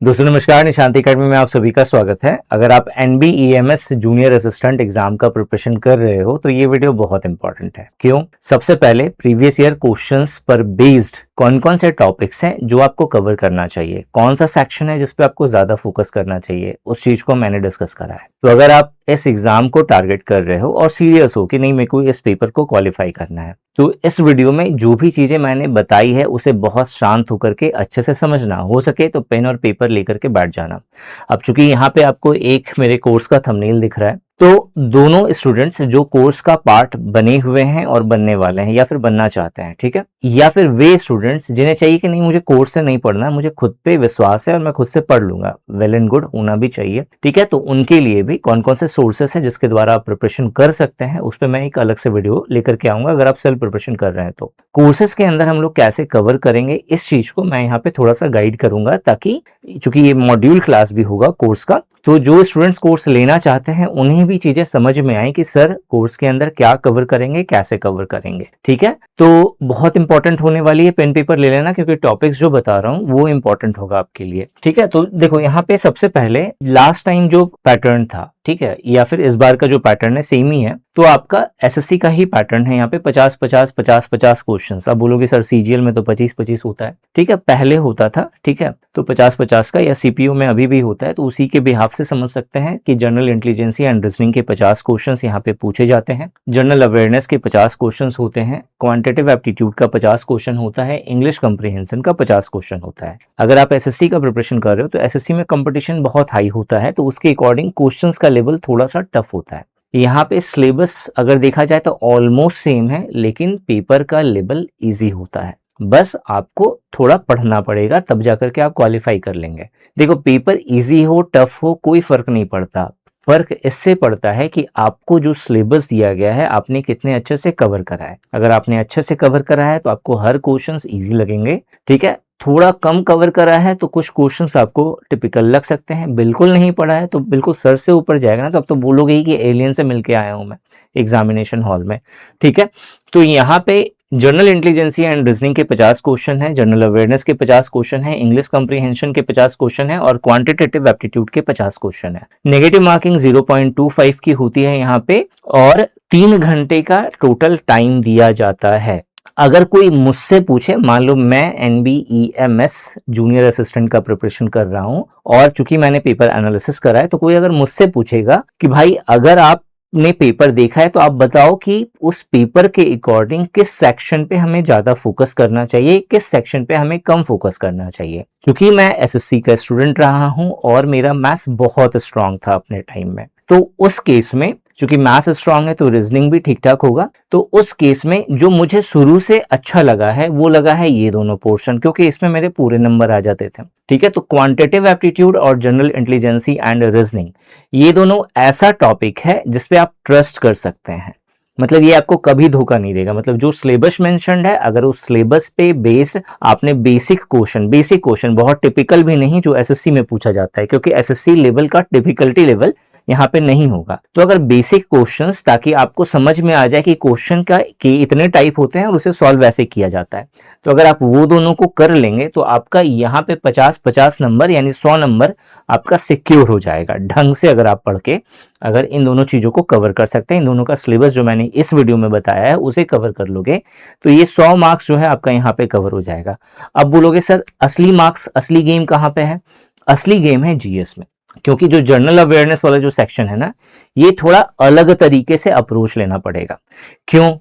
दोस्तों नमस्कार, निशांति अकेडमी में आप सभी का स्वागत है। अगर आप NBEMS जूनियर असिस्टेंट एग्जाम का प्रिपरेशन कर रहे हो तो ये वीडियो बहुत इंपॉर्टेंट है। क्यों? सबसे पहले प्रीवियस ईयर क्वेश्चंस पर बेस्ड कौन कौन से टॉपिक्स हैं जो आपको कवर करना चाहिए, कौन सा सेक्शन है जिस पे आपको ज्यादा फोकस करना चाहिए, उस चीज को मैंने डिस्कस करा है। तो अगर आप इस एग्जाम को टारगेट कर रहे हो और सीरियस हो कि नहीं मेरे को इस पेपर को क्वालिफाई करना है, तो इस वीडियो में जो भी चीजें मैंने बताई है उसे बहुत शांत होकर के अच्छे से समझना। हो सके तो पेन और पेपर लेकर के बैठ जाना। अब चूंकि यहाँ पे आपको एक मेरे कोर्स का थंबनेल दिख रहा है, तो दोनों स्टूडेंट्स जो कोर्स का पार्ट बने हुए हैं और बनने वाले हैं या फिर बनना चाहते हैं, ठीक है, या फिर वे स्टूडेंट्स जिन्हें चाहिए कि नहीं मुझे कोर्स से नहीं पढ़ना, मुझे खुद पे विश्वास है और मैं खुद से पढ़ लूंगा, वेल एंड गुड, होना भी चाहिए, ठीक है। तो उनके लिए भी कौन कौन से सोर्सेस हैं जिसके द्वारा आप प्रिपरेशन कर सकते हैं, उस पर मैं एक अलग से वीडियो लेकर के आऊंगा। अगर आप सेल्फ प्रिपरेशन कर रहे हैं तो कोर्सेज के अंदर हम लोग कैसे कवर करेंगे इस चीज को मैं यहाँ पे थोड़ा सा गाइड करूंगा, ताकि चूंकि ये मॉड्यूल क्लास भी होगा कोर्स का, तो जो स्टूडेंट्स कोर्स लेना चाहते हैं उन्हें भी चीजें समझ में आए कि सर कोर्स के अंदर क्या कवर करेंगे, कैसे कवर करेंगे, ठीक है। तो बहुत इंपॉर्टेंट होने वाली है, पेन पेपर ले लेना क्योंकि टॉपिक्स जो बता रहा हूँ वो इंपॉर्टेंट होगा आपके लिए, ठीक है। तो देखो यहाँ पे सबसे पहले लास्ट टाइम जो पैटर्न था, ठीक है, या फिर इस बार का जो पैटर्न है सेम ही है, तो आपका एसएससी का ही पैटर्न है। यहाँ पे 50-50 क्वेश्चंस। आप बोलोगे सर सीजीएल में तो 25-25 होता है, ठीक है, पहले होता था, ठीक है, तो 50-50 का, या सीपीयू में अभी भी होता है, तो उसी के बिहाफ से समझ सकते हैं कि जनरल इंटेलिजेंस एंड रीजनिंग के 50 क्वेश्चंस यहाँ पे पूछे जाते हैं, जनरल अवेयरनेस के 50 क्वेश्चंस होते हैं, क्वांटिटेटिव एप्टीट्यूड का 50 क्वेश्चन होता है, इंग्लिश कंप्रीहेंशन का 50 क्वेश्चन होता है। अगर आप एसएससी का प्रिपरेशन कर रहे हो तो एसएससी में कंपटीशन बहुत हाई होता है, तो उसके अकॉर्डिंग क्वेश्चंस का लेवल थोड़ा सा टफ होता है। यहाँ पे सिलेबस अगर देखा जाए तो ऑलमोस्ट सेम है, लेकिन पेपर का लेवल इजी होता है। बस आपको थोड़ा पढ़ना पड़ेगा, तब जाकर के आप क्वालिफाई कर लेंगे। देखो पेपर इजी हो टफ हो कोई फर्क नहीं पड़ता, फर्क इससे पड़ता है कि आपको जो सिलेबस दिया गया है आपने कितने अच्छे से कवर करा है। अगर आपने अच्छे से कवर करा है तो आपको हर क्वेश्चंस इजी लगेंगे, ठीक है। थोड़ा कम कवर करा है तो कुछ क्वेश्चंस आपको टिपिकल लग सकते हैं, बिल्कुल नहीं पढ़ा है तो बिल्कुल सर से ऊपर जाएगा ना, तो अब तो बोलोगे ही कि एलियन से मिलके आया हूं मैं एग्जामिनेशन हॉल में, ठीक है। तो यहाँ पे जनरल इंटेलिजेंसी एंड रीजनिंग के 50 क्वेश्चन है, जनरल अवेयरनेस के 50 क्वेश्चन है, इंग्लिश कंप्रीहेंशन के 50 क्वेश्चन है और क्वांटिटेटिव एप्टीट्यूड के 50 क्वेश्चन है। नेगेटिव मार्किंग 0.25 की होती है यहाँ पे, और 3 घंटे का टोटल टाइम दिया जाता है। अगर कोई मुझसे पूछे, मान लो मैं NBEMS जूनियर असिस्टेंट का प्रिपरेशन कर रहा हूं और चूंकि मैंने पेपर एनालिसिस करा है, तो कोई अगर मुझसे पूछेगा कि भाई अगर आपने पेपर देखा है तो आप बताओ कि उस पेपर के अकॉर्डिंग किस सेक्शन पे हमें ज्यादा फोकस करना चाहिए, किस सेक्शन पे हमें कम फोकस करना चाहिए। क्योंकि मैं एसएससी का स्टूडेंट रहा हूं और मेरा मैथ्स बहुत स्ट्रांग था अपने टाइम में, तो उस केस में क्योंकि मैथ्स स्ट्रांग है तो रीजनिंग भी ठीक ठाक होगा, तो उस केस में जो मुझे शुरू से अच्छा लगा है वो लगा है ये दोनों पोर्शन, क्योंकि इसमें मेरे पूरे नंबर आ जाते थे, ठीक है। तो क्वांटिटेटिव एप्टीट्यूड और जनरल इंटेलिजेंसी एंड रीजनिंग, ये दोनों ऐसा टॉपिक है जिसपे आप ट्रस्ट कर सकते हैं। मतलब ये आपको कभी धोखा नहीं देगा। मतलब जो सिलेबस मेंशन्ड है, अगर उस सिलेबस पे बेस आपने बेसिक क्वेश्चन बहुत टिपिकल भी नहीं जो एसएससी में पूछा जाता है, क्योंकि एसएससी लेवल का डिफिकल्टी लेवल यहाँ पे नहीं होगा, तो अगर बेसिक क्वेश्चंस, ताकि आपको समझ में आ जाए कि क्वेश्चन का के इतने टाइप होते हैं और उसे सॉल्व वैसे किया जाता है, तो अगर आप वो दोनों को कर लेंगे तो आपका यहाँ पे 50-50 नंबर यानी 100 नंबर आपका सिक्योर हो जाएगा ढंग से। अगर आप पढ़ के अगर इन दोनों चीजों को कवर कर सकते हैं, इन दोनों का सिलेबस जो मैंने इस वीडियो में बताया है उसे कवर कर लोगे, तो ये 100 मार्क्स जो है आपका यहाँ पे कवर हो जाएगा। अब बोलोगे सर असली मार्क्स, असली गेम कहाँ पे है? असली गेम है जीएस में, क्योंकि जो जनरल अवेयरनेस वाला जो सेक्शन है ना, ये थोड़ा अलग तरीके से अप्रोच लेना पड़ेगा। क्यों?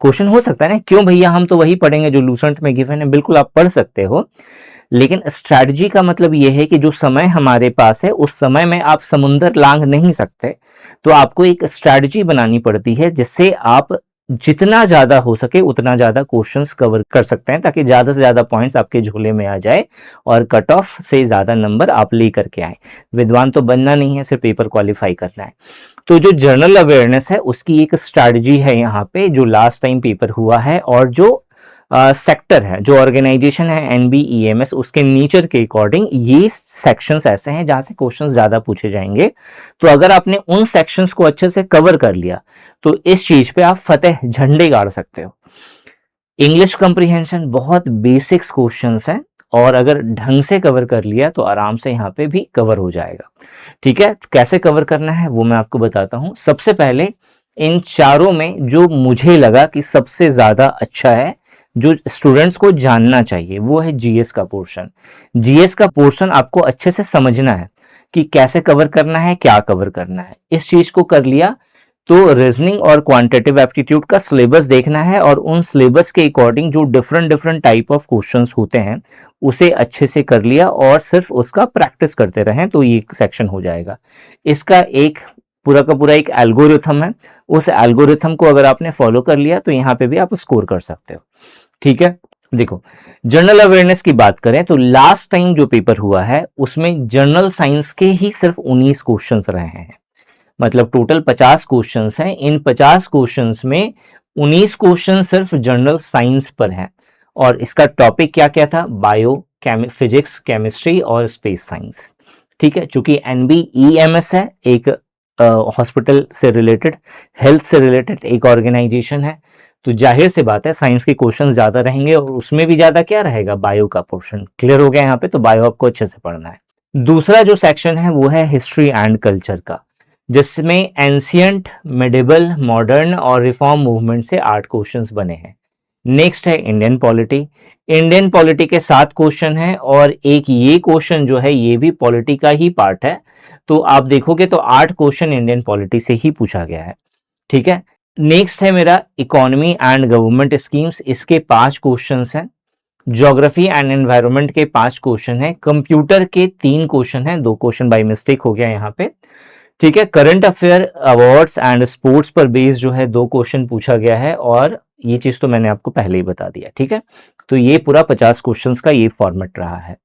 क्वेश्चन हो सकता है ना, क्यों भैया हम तो वही पढ़ेंगे जो लूसेंट में गिवन है। बिल्कुल आप पढ़ सकते हो, लेकिन स्ट्रैटेजी का मतलब यह है कि जो समय हमारे पास है उस समय में आप समुंदर लांघ नहीं सकते, तो आपको एक स्ट्रैटेजी बनानी पड़ती है जिससे आप जितना ज्यादा हो सके उतना ज्यादा क्वेश्चंस कवर कर सकते हैं, ताकि ज्यादा से ज्यादा पॉइंट्स आपके झोले में आ जाए और कट ऑफ से ज्यादा नंबर आप ले करके आए। विद्वान तो बनना नहीं है, सिर्फ पेपर क्वालिफाई करना है। तो जो जनरल अवेयरनेस है उसकी एक स्ट्रैटेजी है यहाँ पे, जो लास्ट टाइम पेपर हुआ है, और जो सेक्टर है, जो ऑर्गेनाइजेशन है NBEMS, उसके नेचर के अकॉर्डिंग ये सेक्शंस ऐसे हैं जहां से क्वेश्चंस ज्यादा पूछे जाएंगे। तो अगर आपने उन सेक्शंस को अच्छे से कवर कर लिया तो इस चीज पे आप फतेह झंडे गाड़ सकते हो। इंग्लिश कंप्रीहेंशन बहुत बेसिक्स क्वेश्चंस हैं और अगर ढंग से कवर कर लिया तो आराम से यहाँ पे भी कवर हो जाएगा। ठीक है, कैसे कवर करना है वो मैं आपको बताता हूँ। सबसे पहले इन चारों में जो मुझे लगा कि सबसे ज्यादा अच्छा है, जो स्टूडेंट्स को जानना चाहिए, वो है जीएस का पोर्शन। जीएस का पोर्शन आपको अच्छे से समझना है कि कैसे कवर करना है, क्या कवर करना है। इस चीज को कर लिया तो रीजनिंग और क्वांटिटेटिव एप्टीट्यूड का सिलेबस देखना है और उन सिलेबस के अकॉर्डिंग जो different different type of questions होते हैं उसे अच्छे से कर लिया और सिर्फ उसका प्रैक्टिस करते रहें तो ये सेक्शन हो जाएगा। इसका एक पूरा का पूरा एक एल्गोरिथम है, उस एल्गोरिथम को अगर आपने फॉलो कर लिया तो यहाँ पे भी आप स्कोर कर सकते हो। ठीक है, देखो जनरल अवेयरनेस की बात करें तो लास्ट टाइम जो पेपर हुआ है उसमें जनरल साइंस के ही सिर्फ 19 क्वेश्चंस रहे हैं। मतलब टोटल 50 क्वेश्चंस हैं, इन 50 क्वेश्चंस में 19 क्वेश्चन सिर्फ जनरल साइंस पर हैं। और इसका टॉपिक क्या क्या था? बायो, फिजिक्स, केमिस्ट्री और स्पेस साइंस। ठीक है, चूंकि NBEMS है, एक हॉस्पिटल से रिलेटेड, हेल्थ से रिलेटेड एक ऑर्गेनाइजेशन है, तो जाहिर सी बात है साइंस के क्वेश्चन ज्यादा रहेंगे और उसमें भी ज्यादा क्या रहेगा? बायो का पोर्शन। क्लियर हो गया यहाँ पे? तो बायो आपको अच्छे से पढ़ना है। दूसरा जो सेक्शन है वो है हिस्ट्री एंड कल्चर का, जिसमें एंशियंट, मिडिवल, मॉडर्न और रिफॉर्म मूवमेंट से 8 क्वेश्चंस बने हैं। नेक्स्ट है इंडियन पॉलिटी। इंडियन पॉलिटी के 7 क्वेश्चन हैं और एक ये क्वेश्चन जो है ये भी पॉलिटी का ही पार्ट है। तो आप देखोगे तो 8 क्वेश्चन इंडियन पॉलिटी से ही पूछा गया है। ठीक है, नेक्स्ट है मेरा इकोनॉमी एंड गवर्नमेंट स्कीम्स, इसके 5 क्वेश्चंस हैं। ज्योग्राफी एंड एनवायरनमेंट के 5 क्वेश्चन हैं। कंप्यूटर के 3 क्वेश्चन हैं, 2 क्वेश्चन बाय मिस्टेक हो गया यहाँ पे। ठीक है, current affair, awards and sports पर बेस जो है 2 क्वेश्चन पूछा गया है और ये चीज तो मैंने आपको पहले ही बता दिया। ठीक है, तो ये पूरा 50 क्वेश्चंस का ये फॉर्मेट रहा है।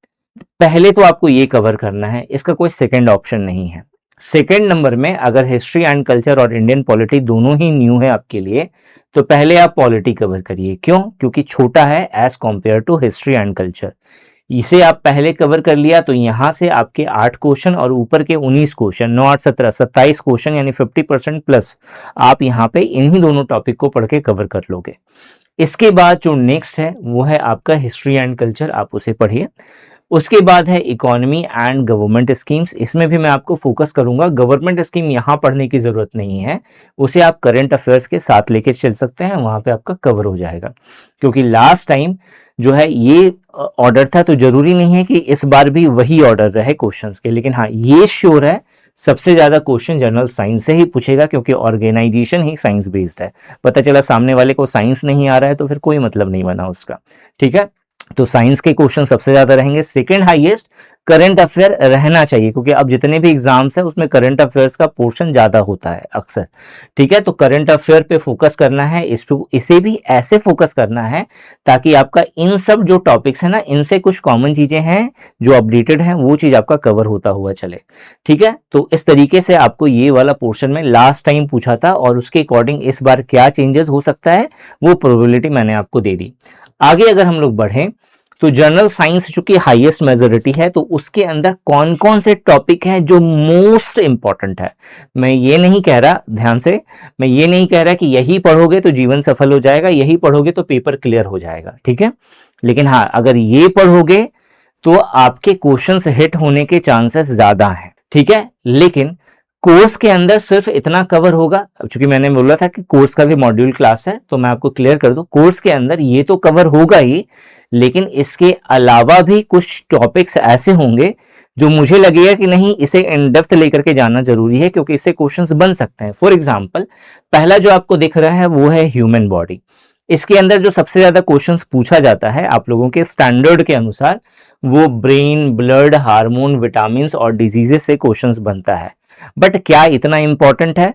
पहले तो आपको ये कवर करना है, इसका कोई सेकंड ऑप्शन नहीं है। सेकंड नंबर में अगर हिस्ट्री एंड कल्चर और इंडियन पॉलिटी दोनों ही न्यू है आपके लिए तो पहले आप पॉलिटी कवर करिए। क्यों? क्योंकि छोटा है as compare to history and culture. इसे आप पहले कवर कर लिया तो यहां से आपके 8 क्वेश्चन और ऊपर के 19 क्वेश्चन, 9 8 17 27 क्वेश्चन यानी 50% प्लस आप यहाँ पे इन्हीं दोनों टॉपिक को पढ़ के कवर कर लोगे। इसके बाद जो नेक्स्ट है वो है आपका हिस्ट्री एंड कल्चर, आप उसे पढ़िए। उसके बाद है इकोनॉमी एंड गवर्नमेंट स्कीम्स, इसमें भी मैं आपको फोकस करूंगा। गवर्नमेंट स्कीम यहाँ पढ़ने की जरूरत नहीं है, उसे आप करंट अफेयर्स के साथ लेके चल सकते हैं, वहां पे आपका कवर हो जाएगा। क्योंकि लास्ट टाइम जो है ये ऑर्डर था तो जरूरी नहीं है कि इस बार भी वही ऑर्डर रहे क्वेश्चंस के, लेकिन हाँ ये श्योर है सबसे ज्यादा क्वेश्चन जनरल साइंस से ही पूछेगा क्योंकि ऑर्गेनाइजेशन ही साइंस बेस्ड है। पता चला सामने वाले को साइंस नहीं आ रहा है तो फिर कोई मतलब नहीं बना उसका। ठीक है, तो साइंस के क्वेश्चन सबसे ज्यादा रहेंगे। सेकंड हाईएस्ट करंट अफेयर रहना चाहिए क्योंकि अब जितने भी एग्जाम्स हैं उसमें करंट अफेयर्स का पोर्शन ज्यादा होता है अक्सर। ठीक है, तो करंट अफेयर पे फोकस करना है, इसे भी ऐसे फोकस करना है ताकि आपका इन सब जो टॉपिक्स है ना इनसे कुछ कॉमन चीजें हैं जो अपडेटेड हैं वो चीज आपका कवर होता हुआ चले। ठीक है, तो इस तरीके से आपको ये वाला पोर्शन में लास्ट टाइम पूछा था और उसके अकॉर्डिंग इस बार क्या चेंजेस हो सकता है वो प्रोबेबिलिटी मैंने आपको दे दी। आगे अगर हम लोग बढ़ें तो जनरल साइंस चूंकि हाईएस्ट मेजोरिटी है तो उसके अंदर कौन कौन से टॉपिक हैं जो मोस्ट इंपॉर्टेंट है। मैं ये नहीं कह रहा, ध्यान से, मैं ये नहीं कह रहा कि यही पढ़ोगे तो जीवन सफल हो जाएगा, यही पढ़ोगे तो पेपर क्लियर हो जाएगा। ठीक है, लेकिन हाँ अगर ये पढ़ोगे तो आपके क्वेश्चंस हिट होने के चांसेस ज्यादा हैं। ठीक है, लेकिन कोर्स के अंदर सिर्फ इतना कवर होगा। चूंकि मैंने बोला था कि कोर्स का भी मॉड्यूल क्लास है तो मैं आपको क्लियर कर दूं, कोर्स के अंदर ये तो कवर होगा ही, लेकिन इसके अलावा भी कुछ टॉपिक्स ऐसे होंगे जो मुझे लगेगा कि नहीं इसे इन डेप्थ लेकर के जानना जरूरी है क्योंकि इससे क्वेश्चंस बन सकते हैं। फॉर एग्जांपल पहला जो आपको दिख रहा है वो है ह्यूमन बॉडी। इसके अंदर जो सबसे ज्यादा क्वेश्चंस पूछा जाता है आप लोगों के स्टैंडर्ड के अनुसार वो ब्रेन, ब्लड, हार्मोन, विटामिन और डिजीजेस से क्वेश्चंस बनता है। बट क्या इतना इंपॉर्टेंट है?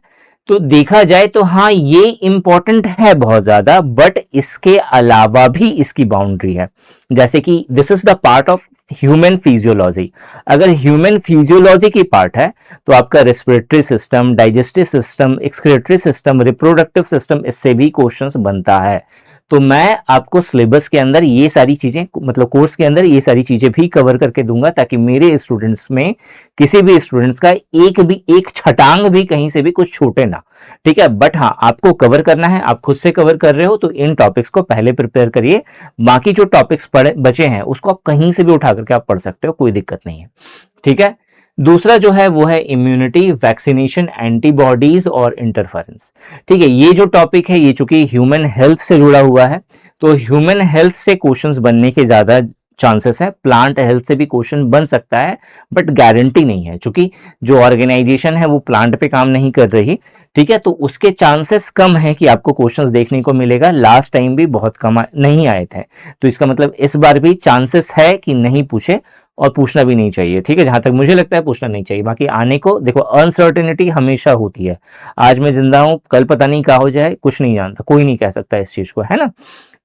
तो देखा जाए तो हाँ ये इंपॉर्टेंट है बहुत ज्यादा, बट इसके अलावा भी इसकी बाउंड्री है। जैसे कि this is the part of human physiology. अगर ह्यूमन फिजियोलॉजी की पार्ट है तो आपका respiratory system, digestive system, excretory system, reproductive system, इससे भी क्वेश्चंस बनता है। तो मैं आपको सिलेबस के अंदर ये सारी चीजें, मतलब कोर्स के अंदर ये सारी चीजें भी कवर करके दूंगा, ताकि मेरे स्टूडेंट्स में किसी भी स्टूडेंट्स का एक छटांग भी कहीं से भी कुछ छूटे ना। ठीक है, बट हाँ, आपको कवर करना है, आप खुद से कवर कर रहे हो तो इन टॉपिक्स को पहले प्रिपेयर करिए। बाकी जो टॉपिक्स पढ़े बचे हैं उसको आप कहीं से भी उठा करके आप पढ़ सकते हो, कोई दिक्कत नहीं है। ठीक है, दूसरा जो है वो है इम्यूनिटी, वैक्सीनेशन, एंटीबॉडीज और इंटरफेरेंस। ठीक है, ये जो टॉपिक है ये चूंकि ह्यूमन हेल्थ से जुड़ा हुआ है, तो ह्यूमन हेल्थ से क्वेश्चंस बनने के ज्यादा चांसेस है। प्लांट हेल्थ से भी क्वेश्चन बन सकता है, बट गारंटी नहीं है, क्योंकि जो ऑर्गेनाइजेशन है वो प्लांट पे काम नहीं कर रही। ठीक है, तो उसके चांसेस कम है कि आपको क्वेश्चंस देखने को मिलेगा। लास्ट टाइम भी बहुत कम नहीं आए थे, तो इसका मतलब इस बार भी चांसेस है कि नहीं पूछे, और पूछना भी नहीं चाहिए। ठीक है, जहां तक मुझे लगता है पूछना नहीं चाहिए। बाकी आने को देखो, अनसर्टेनिटी हमेशा होती है। आज मैं जिंदा हूं, कल पता नहीं क्या हो जाए, कुछ नहीं जानता, कोई नहीं कह सकता इस चीज को, है ना।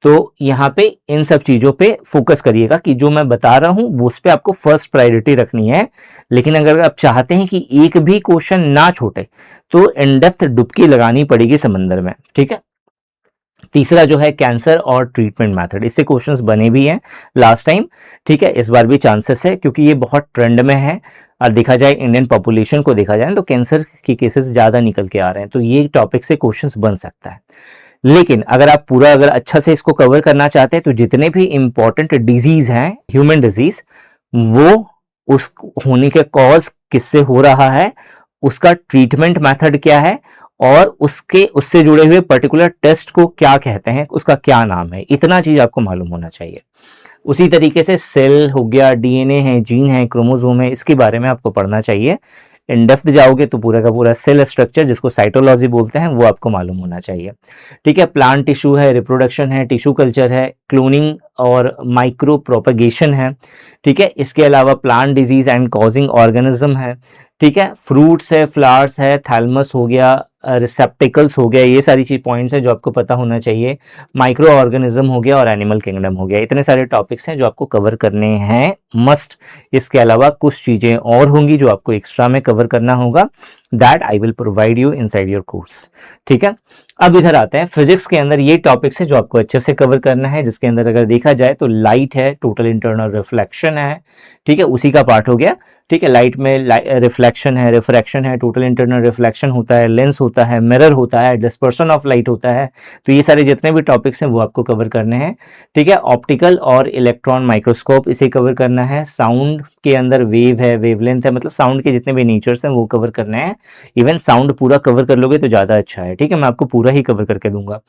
तो यहाँ पे इन सब चीजों पे फोकस करिएगा कि जो मैं बता रहा हूं वो उस पे आपको फर्स्ट प्रायोरिटी रखनी है। लेकिन अगर आप चाहते हैं कि एक भी क्वेश्चन ना छूटे, तो इन डेप्थ डुबकी लगानी पड़ेगी समंदर में। ठीक है, तीसरा जो है कैंसर और ट्रीटमेंट मेथड, इससे क्वेश्चंस बने भी हैं लास्ट टाइम। ठीक है, इस बार भी चांसेस है, क्योंकि ये बहुत ट्रेंड में है। और देखा जाए इंडियन पॉपुलेशन को देखा जाए तो कैंसर के केसेस ज्यादा निकल के आ रहे हैं, तो ये टॉपिक से क्वेश्चंस बन सकता है। लेकिन अगर आप पूरा अगर अच्छा से इसको कवर करना चाहते हैं, तो जितने भी इंपॉर्टेंट डिजीज हैं, ह्यूमन डिजीज, वो उस होने के कॉज किससे हो रहा है, उसका ट्रीटमेंट मेथड क्या है, और उससे जुड़े हुए पर्टिकुलर टेस्ट को क्या कहते हैं, उसका क्या नाम है, इतना चीज आपको मालूम होना चाहिए। उसी तरीके से सेल हो गया, डीएनए है, जीन है, क्रोमोसोम है, इसके बारे में आपको पढ़ना चाहिए। इन डेप्थ जाओगे तो पूरा का पूरा सेल स्ट्रक्चर, जिसको साइटोलॉजी बोलते हैं, वो आपको मालूम होना चाहिए। ठीक है, प्लांट टिश्यू है, रिप्रोडक्शन है, टिश्यू कल्चर है, क्लोनिंग और माइक्रो प्रोपगेशन है। ठीक है, इसके अलावा plant disease and causing organism है। ठीक है, फ्रूट्स है, फ्लावर्स है, थैलमस हो गया, रिसेप्टिकल्स हो गया, ये सारी चीज पॉइंट्स हैं जो आपको पता होना चाहिए। माइक्रो ऑर्गेनिज्म हो गया और एनिमल किंगडम हो गया। इतने सारे टॉपिक्स हैं जो आपको कवर करने हैं मस्ट। इसके अलावा कुछ चीजें और होंगी जो आपको एक्स्ट्रा में कवर करना होगा, that I will provide you inside your course. ठीक है, अब इधर आते हैं फिजिक्स के अंदर ये टॉपिक्स है जो आपको अच्छे से कवर करना है, जिसके अंदर अगर देखा जाए तो लाइट है, टोटल इंटरनल रिफ्लेक्शन है। ठीक है, उसी का पार्ट हो गया। ठीक है, लाइट में रिफ्लेक्शन है, रिफ्रैक्शन है, टोटल इंटरनल रिफ्लेक्शन होता है, लेंस होता है, मिरर होता है, डिस्पर्सन ऑफ लाइट होता है। तो ये सारे जितने भी टॉपिक्स हैं वो आपको कवर करने हैं। ठीक है, ऑप्टिकल और इलेक्ट्रॉन माइक्रोस्कोप, इसे कवर करना है। साउंड के अंदर वेव है, वेवलेंथ है, मतलब साउंड के जितने भी नेचर्स हैं वो कवर करने हैं। इवन साउंड पूरा कवर कर लोगे तो ज्यादा अच्छा है। ठीक है, मैं आपको पूरा ही कवर करके दूंगा।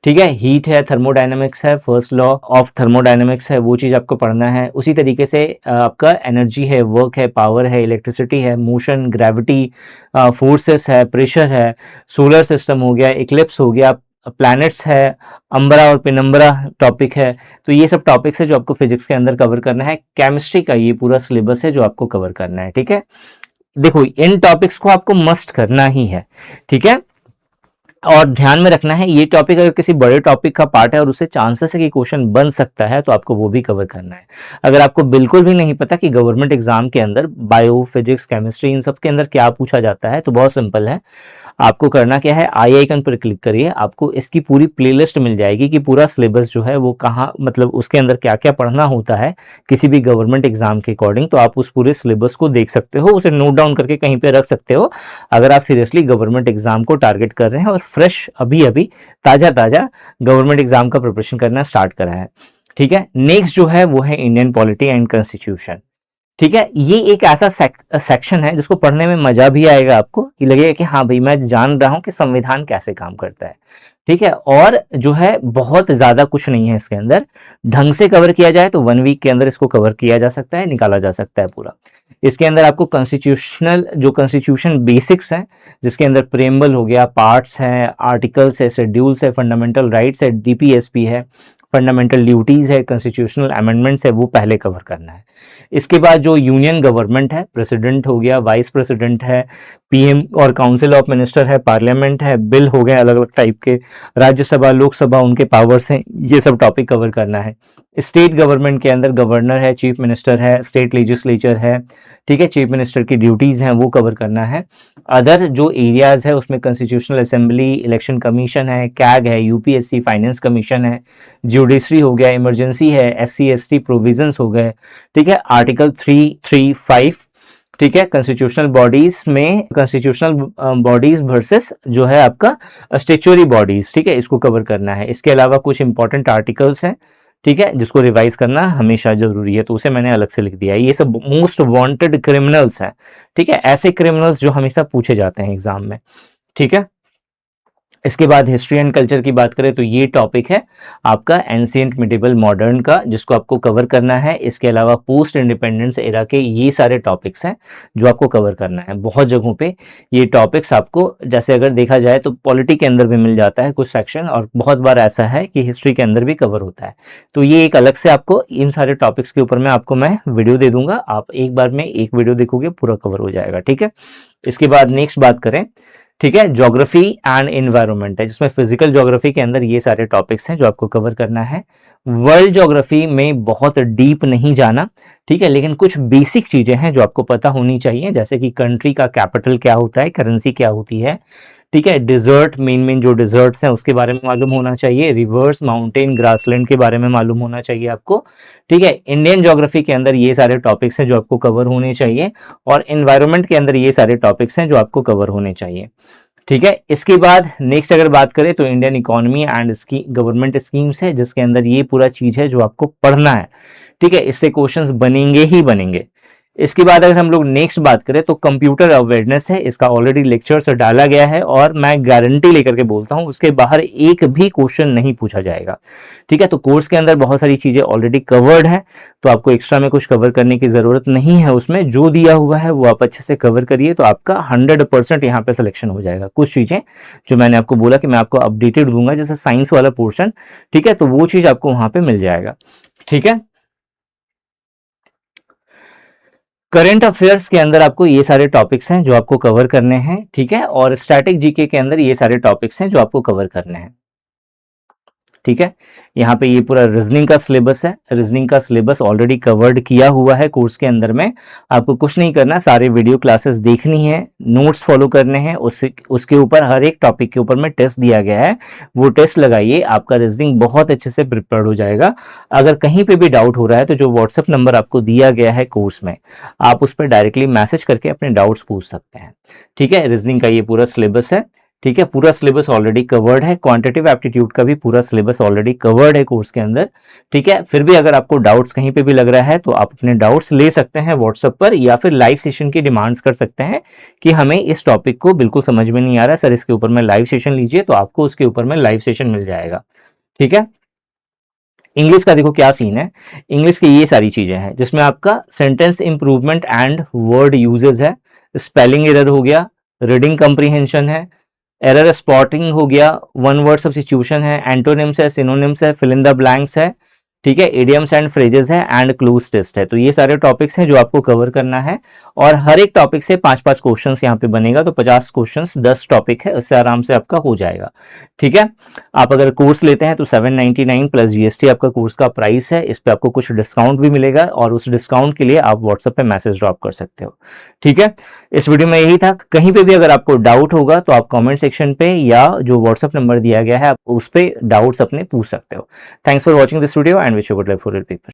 ठीक है, हीट है, थर्मोडायनेमिक्स है, फर्स्ट लॉ ऑफ थर्मोडायनेमिक्स है, वो चीज आपको पढ़ना है। उसी तरीके से आपका एनर्जी है, वर्क है, पावर है, इलेक्ट्रिसिटी है, मोशन, ग्रेविटी, फोर्सेस है, प्रेशर है, सोलर सिस्टम हो गया, इक्लिप्स हो गया, प्लैनेट्स है, अंबरा और पिनम्बरा टॉपिक है। तो ये सब टॉपिक्स है जो आपको फिजिक्स के अंदर कवर करना है। केमिस्ट्री का ये पूरा सिलेबस है जो आपको कवर करना है। ठीक है, देखो इन टॉपिक्स को आपको मस्ट करना ही है। ठीक है, और ध्यान में रखना है, ये टॉपिक अगर किसी बड़े टॉपिक का पार्ट है और उससे चांसेस है कि क्वेश्चन बन सकता है, तो आपको वो भी कवर करना है। अगर आपको बिल्कुल भी नहीं पता कि गवर्नमेंट एग्जाम के अंदर बायो, फिजिक्स, केमिस्ट्री, इन सब के अंदर क्या पूछा जाता है, तो बहुत सिंपल है। आपको करना क्या है, आई आइकन पर क्लिक करिए, आपको इसकी पूरी प्लेलिस्ट मिल जाएगी कि पूरा सिलेबस जो है वो कहाँ, मतलब उसके अंदर क्या क्या पढ़ना होता है किसी भी गवर्नमेंट एग्जाम के अकॉर्डिंग। तो आप उस पूरे सिलेबस को देख सकते हो, उसे नोट डाउन करके कहीं पे रख सकते हो, अगर आप सीरियसली गवर्नमेंट एग्जाम को टारगेट कर रहे हैं और फ्रेश अभी अभी ताजा ताजा गवर्नमेंट एग्जाम का प्रिपरेशन करना स्टार्ट करा है। ठीक है, नेक्स्ट जो है वो है इंडियन पॉलिटी एंड कॉन्स्टिट्यूशन। ठीक है, ये एक ऐसा सेक्शन है जिसको पढ़ने में मजा भी आएगा, आपको कि लगेगा कि हाँ भाई मैं जान रहा हूं कि संविधान कैसे काम करता है। ठीक है, और जो है बहुत ज्यादा कुछ नहीं है इसके अंदर, ढंग से कवर किया जाए तो 1 वीक के अंदर इसको कवर किया जा सकता है, निकाला जा सकता है पूरा। इसके अंदर आपको कॉन्स्टिट्यूशन बेसिक्स है, जिसके अंदर प्रेम्बल हो गया, पार्ट्स हैं, आर्टिकल्स है, शेड्यूल्स है, फंडामेंटल राइट्स है, डीपीएसपी है, फंडामेंटल ड्यूटीज है, कॉन्स्टिट्यूशनल अमेंडमेंट्स है, वो पहले कवर करना है। इसके बाद जो यूनियन गवर्नमेंट है, प्रेसिडेंट हो गया, वाइस प्रेसिडेंट है, पीएम और काउंसिल ऑफ मिनिस्टर है, पार्लियामेंट है, बिल हो गए अलग अलग टाइप के, राज्यसभा लोकसभा उनके पावर्स हैं, ये सब टॉपिक कवर करना है। स्टेट गवर्नमेंट के अंदर गवर्नर है, चीफ मिनिस्टर है, स्टेट लेजिस्लेचर है, ठीक है, चीफ मिनिस्टर की ड्यूटीज हैं वो कवर करना है। अदर जो एरियाज है उसमें कॉन्स्टिट्यूशनल असेंबली, इलेक्शन कमीशन है, कैग है, यूपीएससी, फाइनेंस कमीशन है, जुडिशरी हो गया, इमरजेंसी है, एससी एसटी प्रोविजंस हो गए, ठीक है, आर्टिकल 335, ठीक है, कॉन्स्टिट्यूशनल बॉडीज में कॉन्स्टिट्यूशनल बॉडीज वर्सेस जो है आपका स्टेचुअरी बॉडीज, ठीक है, इसको कवर करना है। इसके अलावा कुछ इंपॉर्टेंट आर्टिकल्स हैं, ठीक है, जिसको रिवाइज करना हमेशा जरूरी है, तो उसे मैंने अलग से लिख दिया है। ये सब मोस्ट वांटेड क्रिमिनल्स हैं, ठीक है, ऐसे क्रिमिनल्स जो हमेशा पूछे जाते हैं एग्जाम में, ठीक है। इसके बाद हिस्ट्री एंड कल्चर की बात करें तो ये टॉपिक है आपका एंशिएंट, मिडिवल, मॉडर्न का, जिसको आपको कवर करना है। इसके अलावा पोस्ट इंडिपेंडेंस एरा के ये सारे टॉपिक्स हैं जो आपको कवर करना है। बहुत जगहों पे ये टॉपिक्स आपको, जैसे अगर देखा जाए तो पॉलिटी के अंदर भी मिल जाता है कुछ सेक्शन, और बहुत बार ऐसा है कि हिस्ट्री के अंदर भी कवर होता है। तो ये एक अलग से आपको इन सारे टॉपिक्स के ऊपर में आपको मैं वीडियो दे दूंगा, आप एक बार में एक वीडियो देखोगे पूरा कवर हो जाएगा, ठीक है। इसके बाद नेक्स्ट बात करें, ठीक है, ज्योग्राफी एंड एनवायरनमेंट है, जिसमें फिजिकल ज्योग्राफी के अंदर ये सारे टॉपिक्स हैं जो आपको कवर करना है। वर्ल्ड ज्योग्राफी में बहुत डीप नहीं जाना, ठीक है, लेकिन कुछ बेसिक चीजें हैं जो आपको पता होनी चाहिए, जैसे कि कंट्री का कैपिटल क्या होता है, करेंसी क्या होती है, ठीक है, डिजर्ट, मेन जो डिजर्ट्स हैं उसके बारे में मालूम होना चाहिए, रिवर्स, माउंटेन, ग्रासलैंड के बारे में मालूम होना चाहिए आपको, ठीक है। इंडियन ज्योग्राफी के अंदर ये सारे टॉपिक्स हैं जो आपको कवर होने चाहिए, और एनवायरनमेंट के अंदर ये सारे टॉपिक्स हैं जो आपको कवर होने चाहिए, ठीक है। इसके बाद नेक्स्ट अगर बात करें तो इंडियन इकोनॉमी एंड इसकी गवर्नमेंट स्कीम्स है, जिसके अंदर ये पूरा चीज है जो आपको पढ़ना है, ठीक है, इससे क्वेश्चंस बनेंगे ही बनेंगे। इसके बाद अगर हम लोग नेक्स्ट बात करें तो कंप्यूटर अवेयरनेस है, इसका ऑलरेडी लेक्चर्स डाला गया है, और मैं गारंटी लेकर के बोलता हूं उसके बाहर एक भी क्वेश्चन नहीं पूछा जाएगा, ठीक है। तो कोर्स के अंदर बहुत सारी चीजें ऑलरेडी कवर्ड है, तो आपको एक्स्ट्रा में कुछ कवर करने की जरूरत नहीं है, उसमें जो दिया हुआ है वो आप अच्छे से कवर करिए, तो आपका 100% यहाँ पे सिलेक्शन हो जाएगा। कुछ चीजें जो मैंने आपको बोला कि मैं आपको अपडेटेड दूंगा, जैसे साइंस वाला पोर्शन, ठीक है, तो वो चीज आपको वहां पे मिल जाएगा, ठीक है। करंट अफेयर्स के अंदर आपको ये सारे टॉपिक्स हैं जो आपको कवर करने हैं, ठीक है, और स्टैटिक जीके के अंदर ये सारे टॉपिक्स हैं जो आपको कवर करने हैं, ठीक है। यहाँ पे ये पूरा रीजनिंग का सिलेबस है, रीजनिंग का सिलेबस ऑलरेडी कवर्ड किया हुआ है कोर्स के अंदर में, आपको कुछ नहीं करना, सारे वीडियो क्लासेस देखनी है, नोट्स फॉलो करने हैं, उसके ऊपर हर एक टॉपिक के ऊपर में टेस्ट दिया गया है, वो टेस्ट लगाइए, आपका रीजनिंग बहुत अच्छे से प्रिपेयर हो जाएगा। अगर कहीं पे भी डाउट हो रहा है तो जो व्हाट्सएप नंबर आपको दिया गया है कोर्स में, आप उस पर डायरेक्टली मैसेज करके अपने डाउट्स पूछ सकते हैं, ठीक है। रीजनिंग का ये पूरा सिलेबस है, ठीक है, पूरा सिलेबस ऑलरेडी कवर्ड है, क्वांटिटेटिव एप्टीट्यूड का भी पूरा सिलेबस ऑलरेडी कवर्ड है कोर्स के अंदर, ठीक है। फिर भी अगर आपको डाउट्स कहीं पे भी लग रहा है तो आप अपने डाउट्स ले सकते हैं व्हाट्सएप पर, या फिर लाइव सेशन की डिमांड्स कर सकते हैं कि हमें इस टॉपिक को बिल्कुल समझ में नहीं आ रहा सर, इसके ऊपर में लाइव सेशन लीजिए, तो आपको उसके ऊपर में लाइव सेशन मिल जाएगा, ठीक है। इंग्लिश का देखो क्या सीन है, इंग्लिश की ये सारी चीजें हैं जिसमें आपका sentence improvement and word uses है, स्पेलिंग एरर हो गया, रीडिंग कॉम्प्रिहेंशन है, एरर स्पॉटिंग हो गया, वन वर्ड सब्स्टिट्यूशन है, एंटोनिम्स है, सिनोनिम्स है, फिल इन द ब्लैंक्स है, ठीक है, इडियम्स एंड फ्रेजेस है, एंड क्लूज टेस्ट है। तो ये सारे टॉपिक्स हैं जो आपको कवर करना है, और हर एक टॉपिक से 5-5 क्वेश्चंस यहाँ पे बनेगा, तो 50 क्वेश्चंस 10 टॉपिक है, उससे आराम से आपका हो जाएगा, ठीक है। आप अगर कोर्स लेते हैं तो 799 प्लस जीएसटी आपका कोर्स का प्राइस है, इस पे आपको कुछ डिस्काउंट भी मिलेगा, और उस डिस्काउंट के लिए आप व्हाट्सएप पे मैसेज ड्रॉप कर सकते हो, ठीक है। इस वीडियो में यही था, कहीं पे भी अगर आपको डाउट होगा तो आप कमेंट सेक्शन पे या जो व्हाट्सएप नंबर दिया गया है आप उस पे डाउट्स अपने पूछ सकते हो। Thanks for watching this video and wish you good luck for your paper.